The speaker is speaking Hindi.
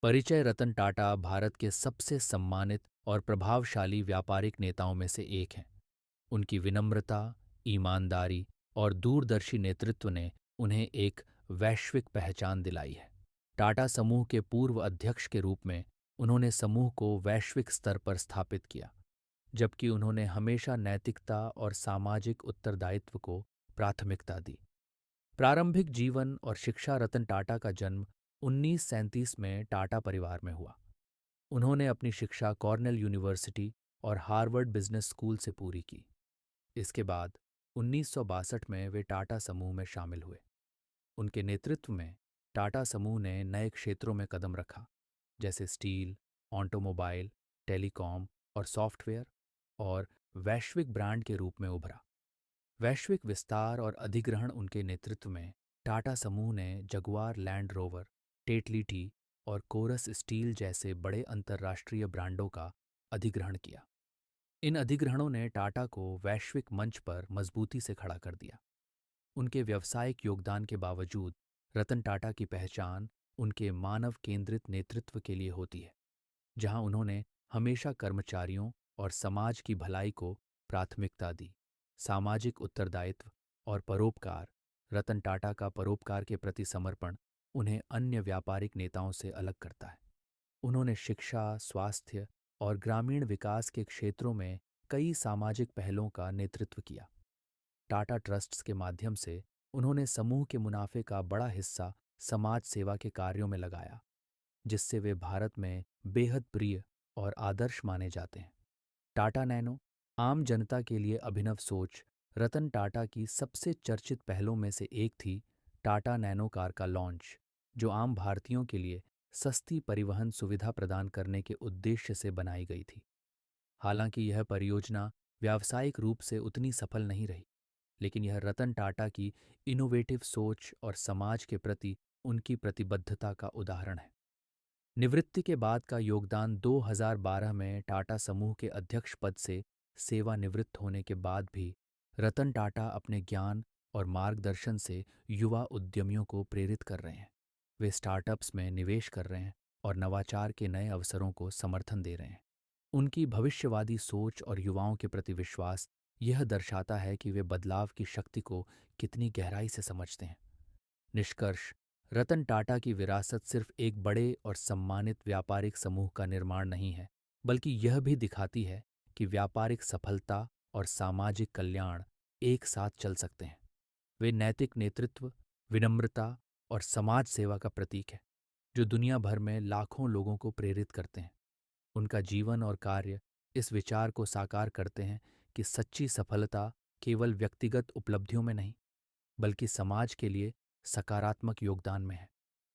परिचय रतन टाटा भारत के सबसे सम्मानित और प्रभावशाली व्यापारिक नेताओं में से एक हैं। उनकी विनम्रता, ईमानदारी और दूरदर्शी नेतृत्व ने उन्हें एक वैश्विक पहचान दिलाई है। टाटा समूह के पूर्व अध्यक्ष के रूप में उन्होंने समूह को वैश्विक स्तर पर स्थापित किया, जबकि उन्होंने हमेशा नैतिकता और सामाजिक उत्तरदायित्व को प्राथमिकता दी। प्रारंभिक जीवन और शिक्षा। रतन टाटा का जन्म 1937 में टाटा परिवार में हुआ। उन्होंने अपनी शिक्षा कॉर्नेल यूनिवर्सिटी और हार्वर्ड बिजनेस स्कूल से पूरी की। इसके बाद 1962 में वे टाटा समूह में शामिल हुए। उनके नेतृत्व में टाटा समूह ने नए क्षेत्रों में कदम रखा, जैसे स्टील, ऑटोमोबाइल, टेलीकॉम और सॉफ्टवेयर, और वैश्विक ब्रांड के रूप में उभरा। वैश्विक विस्तार और अधिग्रहण। उनके नेतृत्व में टाटा समूह ने Jaguar land rover, Tetley tea और कोरस स्टील जैसे बड़े अंतर्राष्ट्रीय ब्रांडों का अधिग्रहण किया। इन अधिग्रहणों ने टाटा को वैश्विक मंच पर मजबूती से खड़ा कर दिया। उनके व्यावसायिक योगदान के बावजूद रतन टाटा की पहचान उनके मानव केंद्रित नेतृत्व के लिए होती है, जहां उन्होंने हमेशा कर्मचारियों और समाज की भलाई को प्राथमिकता दी। सामाजिक उत्तरदायित्व और परोपकार। रतन टाटा का परोपकार के प्रति समर्पण उन्हें अन्य व्यापारिक नेताओं से अलग करता है। उन्होंने शिक्षा, स्वास्थ्य और ग्रामीण विकास के क्षेत्रों में कई सामाजिक पहलों का नेतृत्व किया। टाटा ट्रस्ट्स के माध्यम से उन्होंने समूह के मुनाफे का बड़ा हिस्सा समाज सेवा के कार्यों में लगाया, जिससे वे भारत में बेहद प्रिय और आदर्श माने जाते हैं। टाटा नैनो, आम जनता के लिए अभिनव सोच। रतन टाटा की सबसे चर्चित पहलों में से एक थी टाटा नैनो कार का लॉन्च, जो आम भारतीयों के लिए सस्ती परिवहन सुविधा प्रदान करने के उद्देश्य से बनाई गई थी। हालांकि यह परियोजना व्यावसायिक रूप से उतनी सफल नहीं रही, लेकिन यह रतन टाटा की इनोवेटिव सोच और समाज के प्रति उनकी प्रतिबद्धता का उदाहरण है। निवृत्ति के बाद का योगदान। 2012 में टाटा समूह के अध्यक्ष पद से सेवानिवृत्त होने के बाद भी रतन टाटा अपने ज्ञान और मार्गदर्शन से युवा उद्यमियों को प्रेरित कर रहे हैं। वे स्टार्टअप्स में निवेश कर रहे हैं और नवाचार के नए अवसरों को समर्थन दे रहे हैं। उनकी भविष्यवादी सोच और युवाओं के प्रति विश्वास यह दर्शाता है कि वे बदलाव की शक्ति को कितनी गहराई से समझते हैं। निष्कर्ष। रतन टाटा की विरासत सिर्फ एक बड़े और सम्मानित व्यापारिक समूह का निर्माण नहीं है, बल्कि यह भी दिखाती है कि व्यापारिक सफलता और सामाजिक कल्याण एक साथ चल सकते हैं। वे नैतिक नेतृत्व, विनम्रता और समाज सेवा का प्रतीक है, जो दुनिया भर में लाखों लोगों को प्रेरित करते हैं। उनका जीवन और कार्य इस विचार को साकार करते हैं कि सच्ची सफलता केवल व्यक्तिगत उपलब्धियों में नहीं, बल्कि समाज के लिए सकारात्मक योगदान में है।